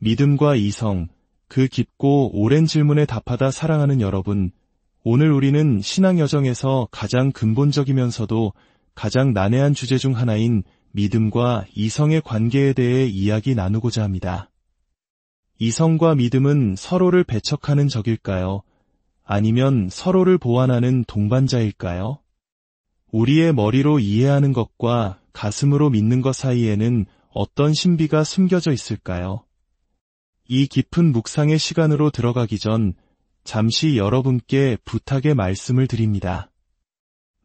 믿음과 이성, 그 깊고 오랜 질문에 답하다 사랑하는 여러분, 오늘 우리는 신앙 여정에서 가장 근본적이면서도 가장 난해한 주제 중 하나인 믿음과 이성의 관계에 대해 이야기 나누고자 합니다. 이성과 믿음은 서로를 배척하는 적일까요? 아니면 서로를 보완하는 동반자일까요? 우리의 머리로 이해하는 것과 가슴으로 믿는 것 사이에는 어떤 신비가 숨겨져 있을까요? 이 깊은 묵상의 시간으로 들어가기 전 잠시 여러분께 부탁의 말씀을 드립니다.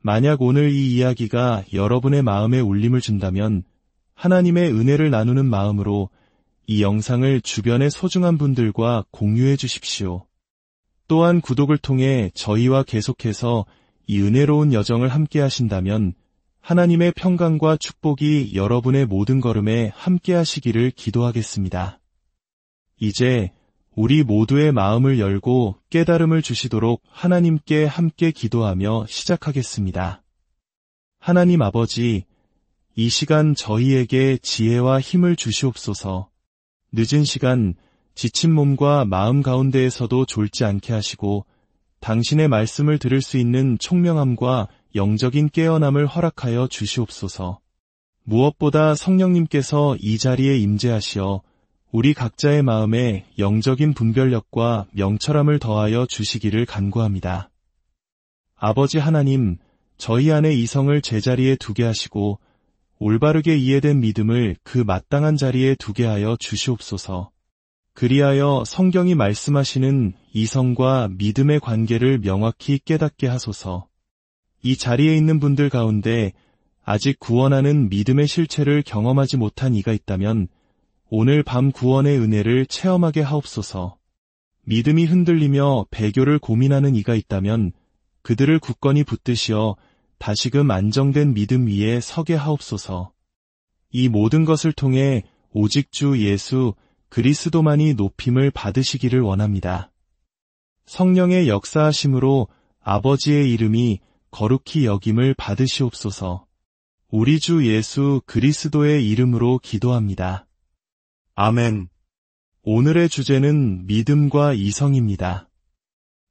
만약 오늘 이 이야기가 여러분의 마음에 울림을 준다면 하나님의 은혜를 나누는 마음으로 이 영상을 주변의 소중한 분들과 공유해 주십시오. 또한 구독을 통해 저희와 계속해서 이 은혜로운 여정을 함께 하신다면 하나님의 평강과 축복이 여러분의 모든 걸음에 함께 하시기를 기도하겠습니다. 이제 우리 모두의 마음을 열고 깨달음을 주시도록 하나님께 함께 기도하며 시작하겠습니다. 하나님 아버지, 이 시간 저희에게 지혜와 힘을 주시옵소서. 늦은 시간, 지친 몸과 마음 가운데에서도 졸지 않게 하시고 당신의 말씀을 들을 수 있는 총명함과 영적인 깨어남을 허락하여 주시옵소서. 무엇보다 성령님께서 이 자리에 임재하시어 우리 각자의 마음에 영적인 분별력과 명철함을 더하여 주시기를 간구합니다. 아버지 하나님, 저희 안에 이성을 제자리에 두게 하시고 올바르게 이해된 믿음을 그 마땅한 자리에 두게 하여 주시옵소서. 그리하여 성경이 말씀하시는 이성과 믿음의 관계를 명확히 깨닫게 하소서. 이 자리에 있는 분들 가운데 아직 구원하는 믿음의 실체를 경험하지 못한 이가 있다면 오늘 밤 구원의 은혜를 체험하게 하옵소서. 믿음이 흔들리며 배교를 고민하는 이가 있다면 그들을 굳건히 붙드시어 다시금 안정된 믿음 위에 서게 하옵소서. 이 모든 것을 통해 오직 주 예수 그리스도만이 높임을 받으시기를 원합니다. 성령의 역사하심으로 아버지의 이름이 거룩히 여김을 받으시옵소서. 우리 주 예수 그리스도의 이름으로 기도합니다. 아멘. 오늘의 주제는 믿음과 이성입니다.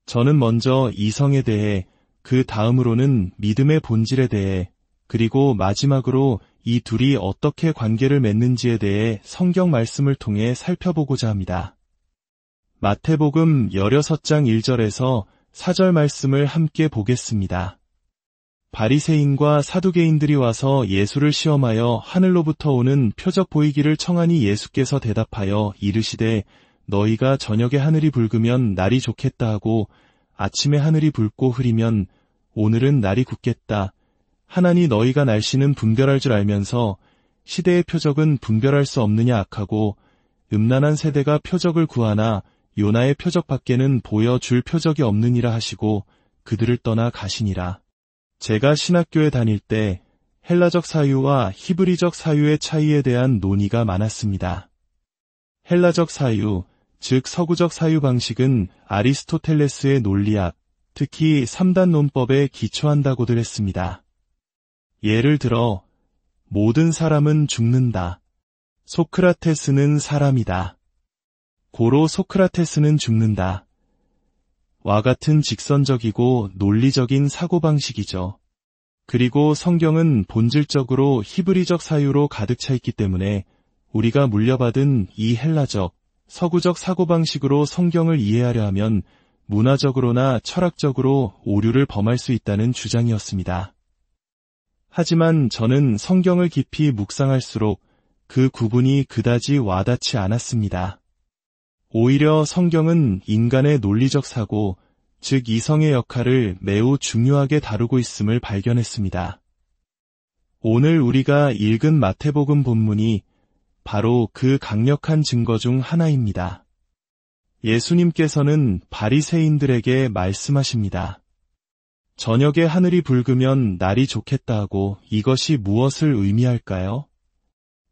저는 먼저 이성에 대해, 그 다음으로는 믿음의 본질에 대해, 그리고 마지막으로 이 둘이 어떻게 관계를 맺는지에 대해 성경 말씀을 통해 살펴보고자 합니다. 마태복음 16장 1절에서 4절 말씀을 함께 보겠습니다. 바리새인과 사두개인들이 와서 예수를 시험하여 하늘로부터 오는 표적 보이기를 청하니 예수께서 대답하여 이르시되 너희가 저녁에 하늘이 붉으면 날이 좋겠다 하고 아침에 하늘이 붉고 흐리면 오늘은 날이 굳겠다 하나니 너희가 날씨는 분별할 줄 알면서 시대의 표적은 분별할 수 없느냐 악하고 음란한 세대가 표적을 구하나 요나의 표적 밖에는 보여줄 표적이 없느니라 하시고 그들을 떠나 가시니라. 제가 신학교에 다닐 때 헬라적 사유와 히브리적 사유의 차이에 대한 논의가 많았습니다. 헬라적 사유, 즉 서구적 사유 방식은 아리스토텔레스의 논리학, 특히 3단 논법에 기초한다고들 했습니다. 예를 들어 모든 사람은 죽는다. 소크라테스는 사람이다. 고로 소크라테스는 죽는다. 와 같은 직선적이고 논리적인 사고방식이죠. 그리고 성경은 본질적으로 히브리적 사유로 가득 차 있기 때문에 우리가 물려받은 이 헬라적, 서구적 사고방식으로 성경을 이해하려 하면 문화적으로나 철학적으로 오류를 범할 수 있다는 주장이었습니다. 하지만 저는 성경을 깊이 묵상할수록 그 구분이 그다지 와닿지 않았습니다. 오히려 성경은 인간의 논리적 사고, 즉 이성의 역할을 매우 중요하게 다루고 있음을 발견했습니다. 오늘 우리가 읽은 마태복음 본문이 바로 그 강력한 증거 중 하나입니다. 예수님께서는 바리새인들에게 말씀하십니다. 저녁에 하늘이 붉으면 날이 좋겠다 하고 이것이 무엇을 의미할까요?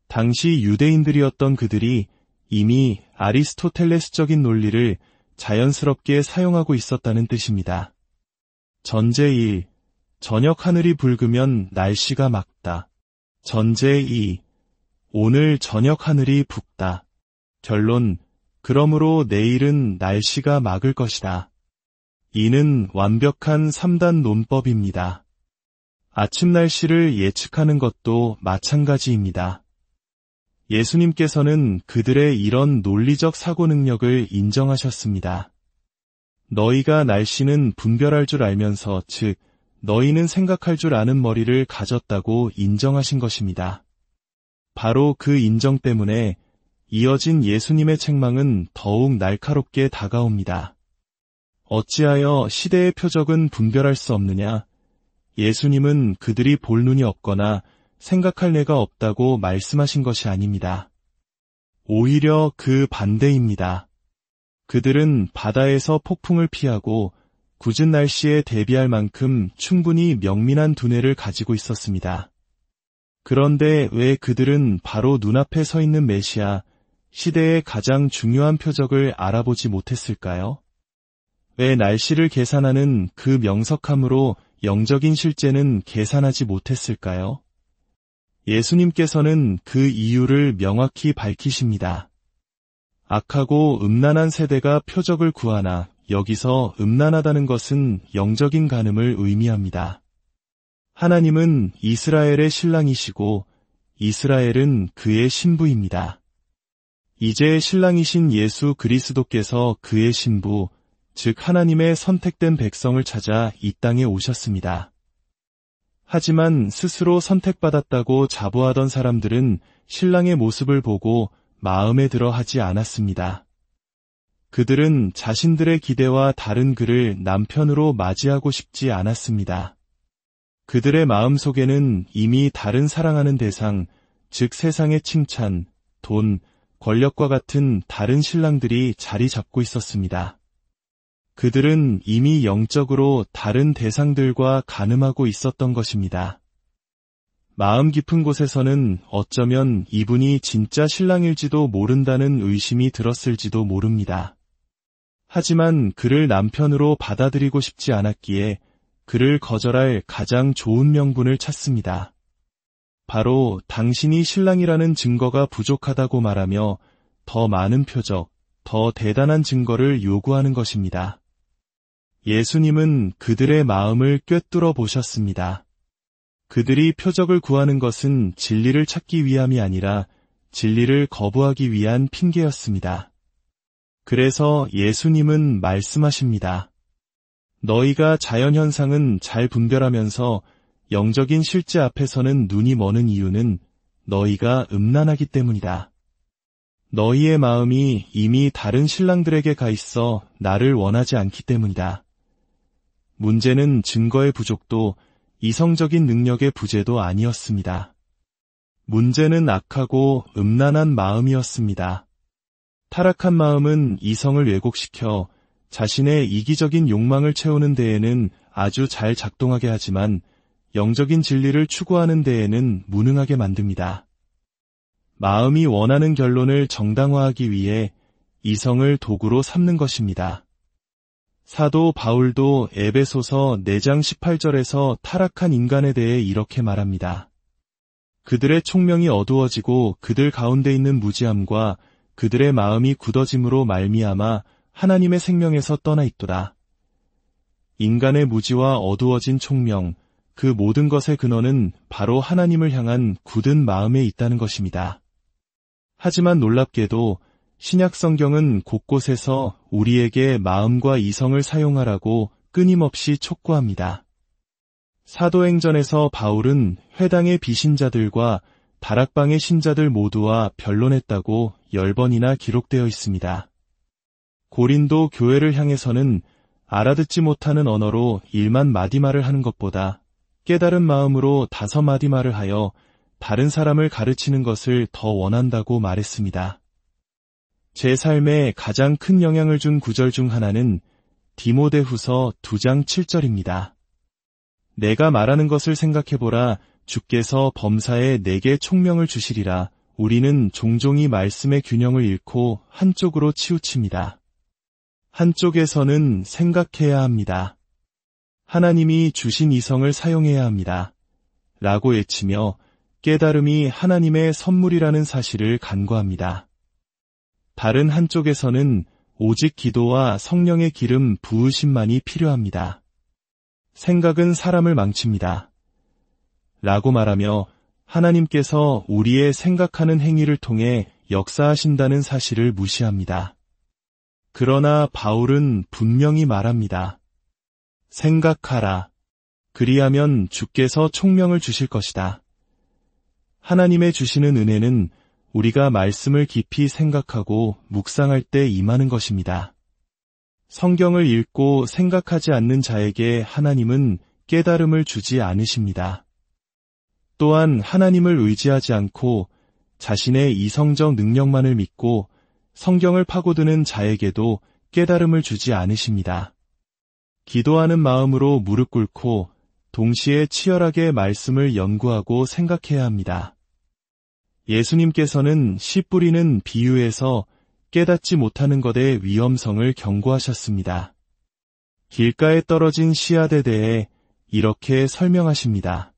당시 유대인들이었던 그들이 이미 아리스토텔레스적인 논리를 자연스럽게 사용하고 있었다는 뜻입니다. 전제 1. 저녁 하늘이 붉으면 날씨가 맑다. 전제 2. 오늘 저녁 하늘이 붉다. 결론, 그러므로 내일은 날씨가 맑을 것이다. 이는 완벽한 3단 논법입니다. 아침 날씨를 예측하는 것도 마찬가지입니다. 예수님께서는 그들의 이런 논리적 사고 능력을 인정하셨습니다. 너희가 날씨는 분별할 줄 알면서 즉 너희는 생각할 줄 아는 머리를 가졌다고 인정하신 것입니다. 바로 그 인정 때문에 이어진 예수님의 책망은 더욱 날카롭게 다가옵니다. 어찌하여 시대의 표적은 분별할 수 없느냐? 예수님은 그들이 볼 눈이 없거나 생각할 뇌가 없다고 말씀하신 것이 아닙니다. 오히려 그 반대입니다. 그들은 바다에서 폭풍을 피하고 굳은 날씨에 대비할 만큼 충분히 명민한 두뇌를 가지고 있었습니다. 그런데 왜 그들은 바로 눈앞에 서 있는 메시아, 시대의 가장 중요한 표적을 알아보지 못했을까요? 왜 날씨를 계산하는 그 명석함으로 영적인 실제는 계산하지 못했을까요? 예수님께서는 그 이유를 명확히 밝히십니다. 악하고 음란한 세대가 표적을 구하나 여기서 음란하다는 것은 영적인 간음을 의미합니다. 하나님은 이스라엘의 신랑이시고 이스라엘은 그의 신부입니다. 이제 신랑이신 예수 그리스도께서 그의 신부, 즉 하나님의 선택된 백성을 찾아 이 땅에 오셨습니다. 하지만 스스로 선택받았다고 자부하던 사람들은 신랑의 모습을 보고 마음에 들어 하지 않았습니다. 그들은 자신들의 기대와 다른 그를 남편으로 맞이하고 싶지 않았습니다. 그들의 마음속에는 이미 다른 사랑하는 대상, 즉 세상의 칭찬, 돈, 권력과 같은 다른 신랑들이 자리 잡고 있었습니다. 그들은 이미 영적으로 다른 대상들과 간음하고 있었던 것입니다. 마음 깊은 곳에서는 어쩌면 이분이 진짜 신랑일지도 모른다는 의심이 들었을지도 모릅니다. 하지만 그를 남편으로 받아들이고 싶지 않았기에 그를 거절할 가장 좋은 명분을 찾습니다. 바로 당신이 신랑이라는 증거가 부족하다고 말하며 더 많은 표적, 더 대단한 증거를 요구하는 것입니다. 예수님은 그들의 마음을 꿰뚫어 보셨습니다. 그들이 표적을 구하는 것은 진리를 찾기 위함이 아니라 진리를 거부하기 위한 핑계였습니다. 그래서 예수님은 말씀하십니다. 너희가 자연현상은 잘 분별하면서 영적인 실제 앞에서는 눈이 머는 이유는 너희가 음란하기 때문이다. 너희의 마음이 이미 다른 신랑들에게 가 있어 나를 원하지 않기 때문이다. 문제는 증거의 부족도 이성적인 능력의 부재도 아니었습니다. 문제는 악하고 음란한 마음이었습니다. 타락한 마음은 이성을 왜곡시켜 자신의 이기적인 욕망을 채우는 데에는 아주 잘 작동하게 하지만 영적인 진리를 추구하는 데에는 무능하게 만듭니다. 마음이 원하는 결론을 정당화하기 위해 이성을 도구로 삼는 것입니다. 사도 바울도 에베소서 4장 18절에서 타락한 인간에 대해 이렇게 말합니다. 그들의 총명이 어두워지고 그들 가운데 있는 무지함과 그들의 마음이 굳어짐으로 말미암아 하나님의 생명에서 떠나 있도다. 인간의 무지와 어두워진 총명, 그 모든 것의 근원은 바로 하나님을 향한 굳은 마음에 있다는 것입니다. 하지만 놀랍게도 신약 성경은 곳곳에서 우리에게 마음과 이성을 사용하라고 끊임없이 촉구합니다. 사도행전에서 바울은 회당의 비신자들과 다락방의 신자들 모두와 변론했다고 10번이나 기록되어 있습니다. 고린도 교회를 향해서는 알아듣지 못하는 언어로 1만 마디 말을 하는 것보다 깨달은 마음으로 5마디 말을 하여 다른 사람을 가르치는 것을 더 원한다고 말했습니다. 제 삶에 가장 큰 영향을 준 구절 중 하나는 디모데후서 2장 7절입니다. 내가 말하는 것을 생각해보라. 주께서 범사에 내게 총명을 주시리라. 우리는 종종 이 말씀의 균형을 잃고 한쪽으로 치우칩니다. 한쪽에서는 생각해야 합니다. 하나님이 주신 이성을 사용해야 합니다. 라고 외치며 깨달음이 하나님의 선물이라는 사실을 간과합니다. 다른 한쪽에서는 오직 기도와 성령의 기름 부으심만이 필요합니다. 생각은 사람을 망칩니다. 라고 말하며 하나님께서 우리의 생각하는 행위를 통해 역사하신다는 사실을 무시합니다. 그러나 바울은 분명히 말합니다. 생각하라. 그리하면 주께서 총명을 주실 것이다. 하나님의 주시는 은혜는 우리가 말씀을 깊이 생각하고 묵상할 때 임하는 것입니다. 성경을 읽고 생각하지 않는 자에게 하나님은 깨달음을 주지 않으십니다. 또한 하나님을 의지하지 않고 자신의 이성적 능력만을 믿고 성경을 파고드는 자에게도 깨달음을 주지 않으십니다. 기도하는 마음으로 무릎 꿇고 동시에 치열하게 말씀을 연구하고 생각해야 합니다. 예수님께서는 씨 뿌리는 비유에서 깨닫지 못하는 것의 위험성을 경고하셨습니다. 길가에 떨어진 씨앗에 대해 이렇게 설명하십니다.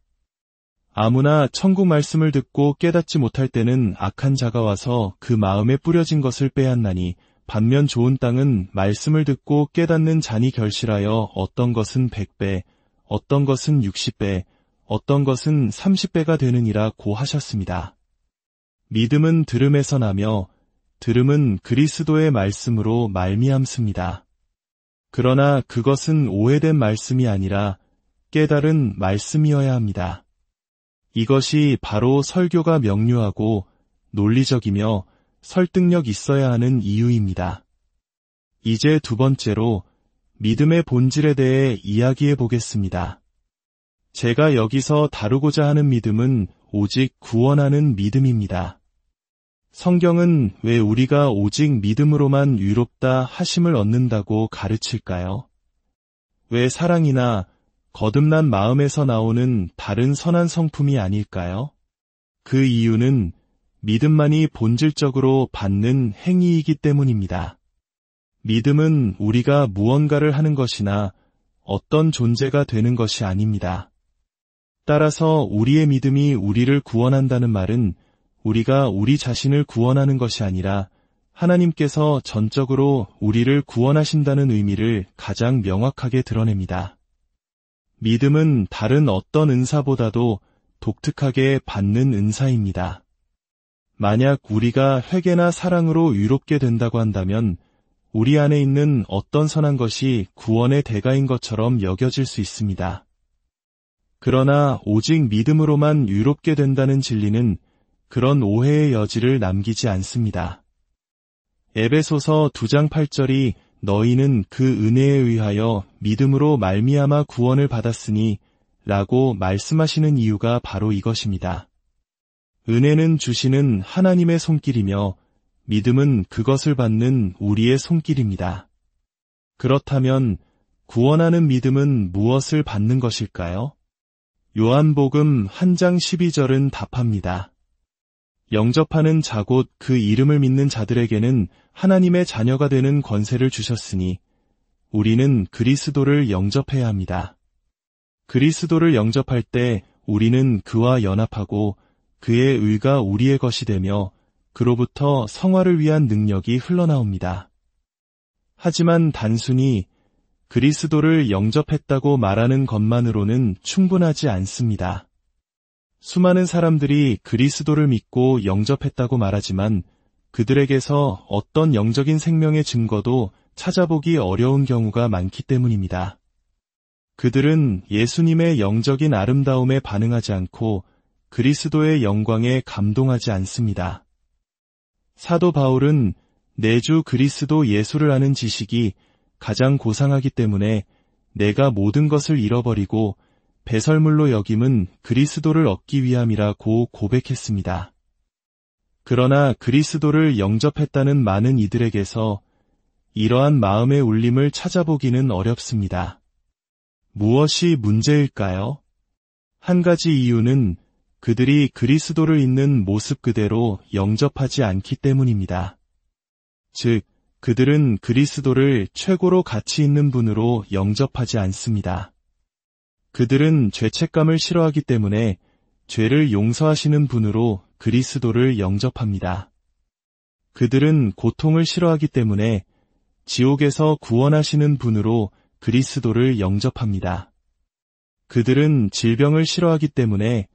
아무나 천국 말씀을 듣고 깨닫지 못할 때는 악한 자가 와서 그 마음에 뿌려진 것을 빼앗나니 반면 좋은 땅은 말씀을 듣고 깨닫는 자니 결실하여 어떤 것은 100배, 어떤 것은 60배, 어떤 것은 30배가 되느니라 고 하셨습니다. 믿음은 들음에서 나며 들음은 그리스도의 말씀으로 말미암습니다. 그러나 그것은 오해된 말씀이 아니라 깨달은 말씀이어야 합니다. 이것이 바로 설교가 명료하고 논리적이며 설득력 있어야 하는 이유입니다. 이제 두 번째로 믿음의 본질에 대해 이야기해 보겠습니다. 제가 여기서 다루고자 하는 믿음은 오직 구원하는 믿음입니다. 성경은 왜 우리가 오직 믿음으로만 의롭다 하심을 얻는다고 가르칠까요? 왜 사랑이나 거듭난 마음에서 나오는 다른 선한 성품이 아닐까요? 그 이유는 믿음만이 본질적으로 받는 행위이기 때문입니다. 믿음은 우리가 무언가를 하는 것이나 어떤 존재가 되는 것이 아닙니다. 따라서 우리의 믿음이 우리를 구원한다는 말은 우리가 우리 자신을 구원하는 것이 아니라 하나님께서 전적으로 우리를 구원하신다는 의미를 가장 명확하게 드러냅니다. 믿음은 다른 어떤 은사보다도 독특하게 받는 은사입니다. 만약 우리가 회개나 사랑으로 의롭게 된다고 한다면 우리 안에 있는 어떤 선한 것이 구원의 대가인 것처럼 여겨질 수 있습니다. 그러나 오직 믿음으로만 의롭게 된다는 진리는 그런 오해의 여지를 남기지 않습니다. 에베소서 2장 8절이 너희는 그 은혜에 의하여 믿음으로 말미암아 구원을 받았으니 라고 말씀하시는 이유가 바로 이것입니다. 은혜는 주시는 하나님의 손길이며 믿음은 그것을 받는 우리의 손길입니다. 그렇다면 구원하는 믿음은 무엇을 받는 것일까요? 요한복음 1장 12절은 답합니다. 영접하는 자 곧 그 이름을 믿는 자들에게는 하나님의 자녀가 되는 권세를 주셨으니 우리는 그리스도를 영접해야 합니다. 그리스도를 영접할 때 우리는 그와 연합하고 그의 의가 우리의 것이 되며 그로부터 성화를 위한 능력이 흘러나옵니다. 하지만 단순히 그리스도를 영접했다고 말하는 것만으로는 충분하지 않습니다. 수많은 사람들이 그리스도를 믿고 영접했다고 말하지만 그들에게서 어떤 영적인 생명의 증거도 찾아보기 어려운 경우가 많기 때문입니다. 그들은 예수님의 영적인 아름다움에 반응하지 않고 그리스도의 영광에 감동하지 않습니다. 사도 바울은 내 주 그리스도 예수를 아는 지식이 가장 고상하기 때문에 내가 모든 것을 잃어버리고 배설물로 여김은 그리스도를 얻기 위함이라고 고백했습니다. 그러나 그리스도를 영접했다는 많은 이들에게서 이러한 마음의 울림을 찾아보기는 어렵습니다. 무엇이 문제일까요? 한 가지 이유는 그들이 그리스도를 있는 모습 그대로 영접하지 않기 때문입니다. 즉, 그들은 그리스도를 최고로 가치 있는 분으로 영접하지 않습니다. 그들은 죄책감을 싫어하기 때문에 죄를 용서하시는 분으로 그리스도를 영접합니다. 그들은 고통을 싫어하기 때문에 지옥에서 구원하시는 분으로 그리스도를 영접합니다. 그들은 질병을 싫어하기 때문에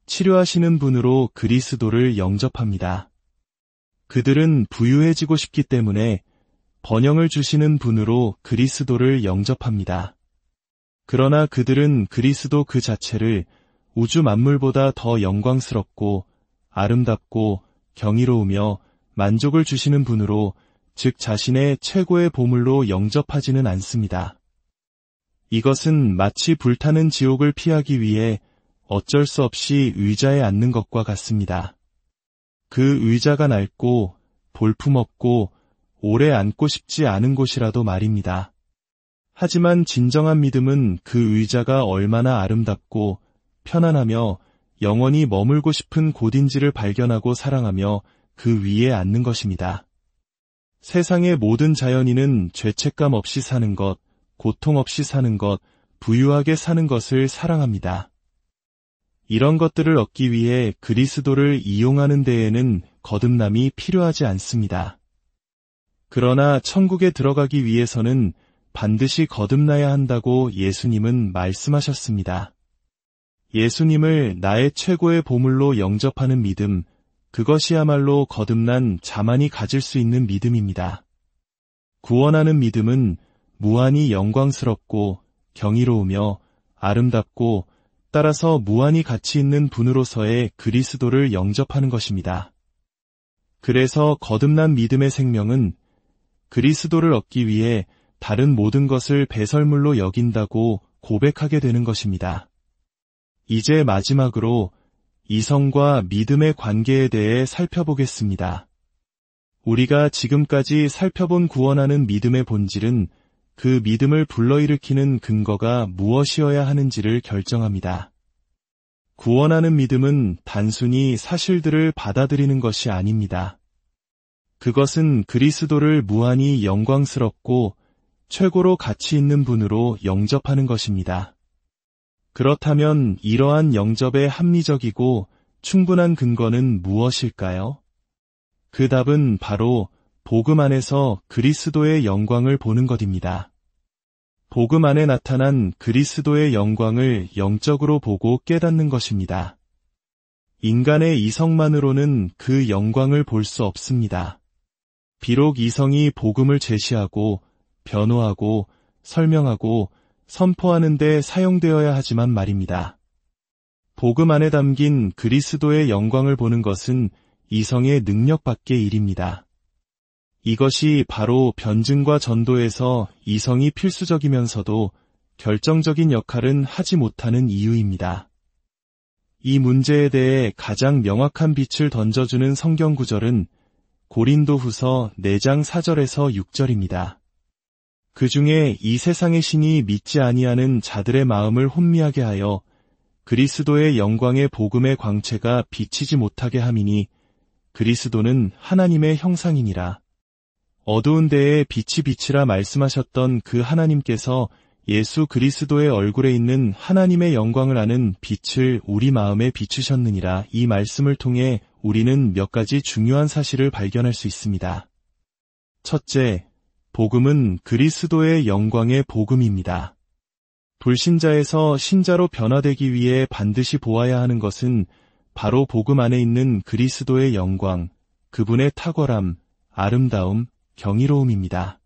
치료하시는 분으로 그리스도를 영접합니다. 그들은 부유해지고 싶기 때문에 번영을 주시는 분으로 그리스도를 영접합니다. 그러나 그들은 그리스도 그 자체를 우주 만물보다 더 영광스럽고 아름답고 경이로우며 만족을 주시는 분으로, 즉 자신의 최고의 보물로 영접하지는 않습니다. 이것은 마치 불타는 지옥을 피하기 위해 어쩔 수 없이 의자에 앉는 것과 같습니다. 그 의자가 낡고 볼품없고 오래 앉고 싶지 않은 곳이라도 말입니다. 하지만 진정한 믿음은 그 의자가 얼마나 아름답고 편안하며 영원히 머물고 싶은 곳인지를 발견하고 사랑하며 그 위에 앉는 것입니다. 세상의 모든 자연인은 죄책감 없이 사는 것, 고통 없이 사는 것, 부유하게 사는 것을 사랑합니다. 이런 것들을 얻기 위해 그리스도를 이용하는 데에는 거듭남이 필요하지 않습니다. 그러나 천국에 들어가기 위해서는 반드시 거듭나야 한다고 예수님은 말씀하셨습니다. 예수님을 나의 최고의 보물로 영접하는 믿음, 그것이야말로 거듭난 자만이 가질 수 있는 믿음입니다. 구원하는 믿음은 무한히 영광스럽고 경이로우며 아름답고 따라서 무한히 가치 있는 분으로서의 그리스도를 영접하는 것입니다. 그래서 거듭난 믿음의 생명은 그리스도를 얻기 위해 다른 모든 것을 배설물로 여긴다고 고백하게 되는 것입니다. 이제 마지막으로 이성과 믿음의 관계에 대해 살펴보겠습니다. 우리가 지금까지 살펴본 구원하는 믿음의 본질은 그 믿음을 불러일으키는 근거가 무엇이어야 하는지를 결정합니다. 구원하는 믿음은 단순히 사실들을 받아들이는 것이 아닙니다. 그것은 그리스도를 무한히 영광스럽고 최고로 가치 있는 분으로 영접하는 것입니다. 그렇다면 이러한 영접의 합리적이고 충분한 근거는 무엇일까요? 그 답은 바로 복음 안에서 그리스도의 영광을 보는 것입니다. 복음 안에 나타난 그리스도의 영광을 영적으로 보고 깨닫는 것입니다. 인간의 이성만으로는 그 영광을 볼 수 없습니다. 비록 이성이 복음을 제시하고 변호하고 설명하고 선포하는 데 사용되어야 하지만 말입니다. 복음 안에 담긴 그리스도의 영광을 보는 것은 이성의 능력 밖의 일입니다. 이것이 바로 변증과 전도에서 이성이 필수적이면서도 결정적인 역할은 하지 못하는 이유입니다. 이 문제에 대해 가장 명확한 빛을 던져주는 성경 구절은 고린도후서 4장 4절에서 6절입니다. 그 중에 이 세상의 신이 믿지 아니하는 자들의 마음을 혼미하게 하여 그리스도의 영광의 복음의 광채가 비치지 못하게 함이니 그리스도는 하나님의 형상이니라. 어두운 데에 빛이 비치라 말씀하셨던 그 하나님께서 예수 그리스도의 얼굴에 있는 하나님의 영광을 아는 빛을 우리 마음에 비추셨느니라. 이 말씀을 통해 우리는 몇 가지 중요한 사실을 발견할 수 있습니다. 첫째, 복음은 그리스도의 영광의 복음입니다. 불신자에서 신자로 변화되기 위해 반드시 보아야 하는 것은 바로 복음 안에 있는 그리스도의 영광, 그분의 탁월함, 아름다움, 경이로움입니다.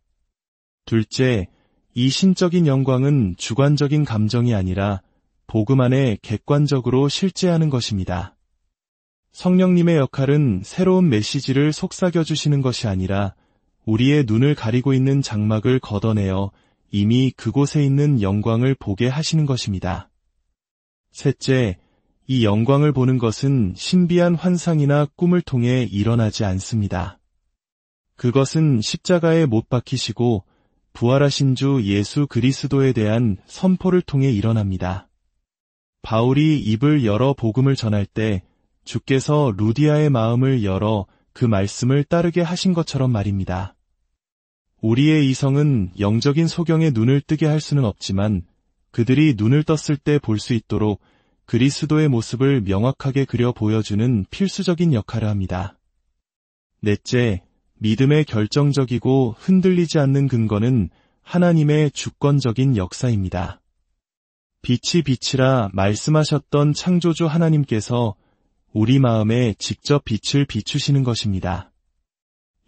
둘째, 이 신적인 영광은 주관적인 감정이 아니라 복음 안에 객관적으로 실제하는 것입니다. 성령님의 역할은 새로운 메시지를 속삭여주시는 것이 아니라 우리의 눈을 가리고 있는 장막을 걷어내어 이미 그곳에 있는 영광을 보게 하시는 것입니다. 셋째, 이 영광을 보는 것은 신비한 환상이나 꿈을 통해 일어나지 않습니다. 그것은 십자가에 못 박히시고 부활하신 주 예수 그리스도에 대한 선포를 통해 일어납니다. 바울이 입을 열어 복음을 전할 때 주께서 루디아의 마음을 열어 그 말씀을 따르게 하신 것처럼 말입니다. 우리의 이성은 영적인 소경의 눈을 뜨게 할 수는 없지만 그들이 눈을 떴을 때 볼 수 있도록 그리스도의 모습을 명확하게 그려 보여주는 필수적인 역할을 합니다. 넷째, 믿음의 결정적이고 흔들리지 않는 근거는 하나님의 주권적인 역사입니다. 빛이 빛이라 말씀하셨던 창조주 하나님께서 우리 마음에 직접 빛을 비추시는 것입니다.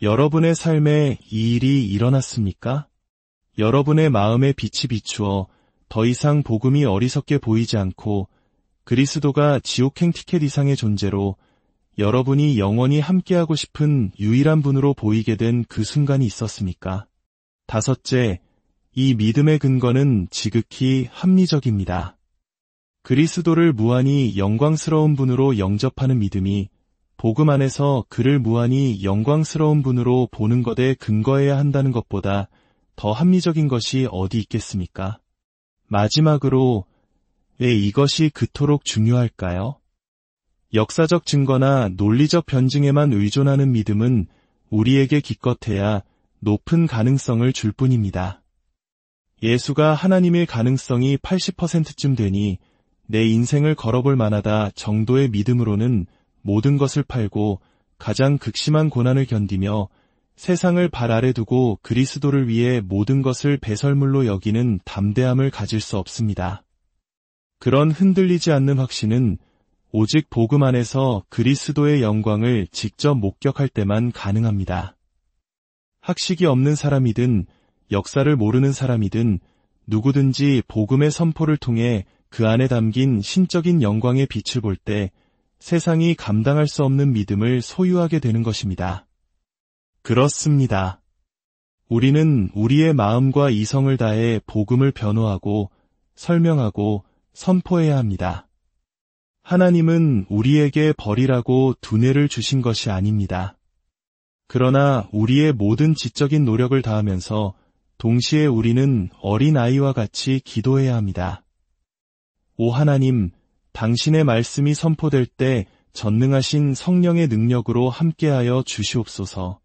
여러분의 삶에 이 일이 일어났습니까? 여러분의 마음에 빛이 비추어 더 이상 복음이 어리석게 보이지 않고 그리스도가 지옥행 티켓 이상의 존재로 여러분이 영원히 함께하고 싶은 유일한 분으로 보이게 된 그 순간이 있었습니까? 다섯째, 이 믿음의 근거는 지극히 합리적입니다. 그리스도를 무한히 영광스러운 분으로 영접하는 믿음이 복음 안에서 그를 무한히 영광스러운 분으로 보는 것에 근거해야 한다는 것보다 더 합리적인 것이 어디 있겠습니까? 마지막으로, 왜 이것이 그토록 중요할까요? 역사적 증거나 논리적 변증에만 의존하는 믿음은 우리에게 기껏해야 높은 가능성을 줄 뿐입니다. 예수가 하나님일 가능성이 80%쯤 되니 내 인생을 걸어볼 만하다 정도의 믿음으로는 모든 것을 팔고 가장 극심한 고난을 견디며 세상을 발 아래 두고 그리스도를 위해 모든 것을 배설물로 여기는 담대함을 가질 수 없습니다. 그런 흔들리지 않는 확신은 오직 복음 안에서 그리스도의 영광을 직접 목격할 때만 가능합니다. 학식이 없는 사람이든 역사를 모르는 사람이든 누구든지 복음의 선포를 통해 그 안에 담긴 신적인 영광의 빛을 볼 때 세상이 감당할 수 없는 믿음을 소유하게 되는 것입니다. 그렇습니다. 우리는 우리의 마음과 이성을 다해 복음을 변호하고 설명하고 선포해야 합니다. 하나님은 우리에게 벌이라고 두뇌를 주신 것이 아닙니다. 그러나 우리의 모든 지적인 노력을 다하면서 동시에 우리는 어린아이와 같이 기도해야 합니다. 오 하나님, 당신의 말씀이 선포될 때 전능하신 성령의 능력으로 함께하여 주시옵소서.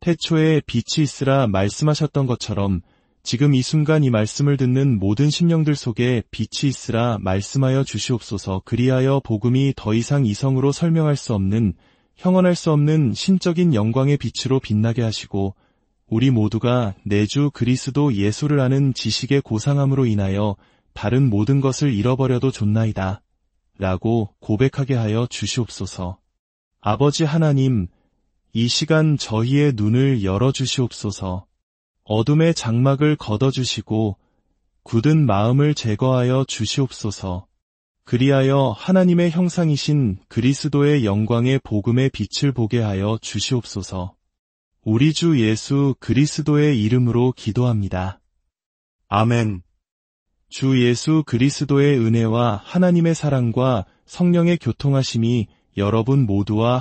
태초에 빛이 있으라 말씀하셨던 것처럼 지금 이 순간 이 말씀을 듣는 모든 심령들 속에 빛이 있으라 말씀하여 주시옵소서. 그리하여 복음이 더 이상 이성으로 설명할 수 없는, 형언할 수 없는 신적인 영광의 빛으로 빛나게 하시고 우리 모두가 내 주 그리스도 예수를 아는 지식의 고상함으로 인하여 다른 모든 것을 잃어버려도 좋나이다 라고 고백하게 하여 주시옵소서. 아버지 하나님, 이 시간 저희의 눈을 열어주시옵소서. 어둠의 장막을 걷어주시고 굳은 마음을 제거하여 주시옵소서. 그리하여 하나님의 형상이신 그리스도의 영광의 복음의 빛을 보게 하여 주시옵소서. 우리 주 예수 그리스도의 이름으로 기도합니다. 아멘. 주 예수 그리스도의 은혜와 하나님의 사랑과 성령의 교통하심이 여러분 모두와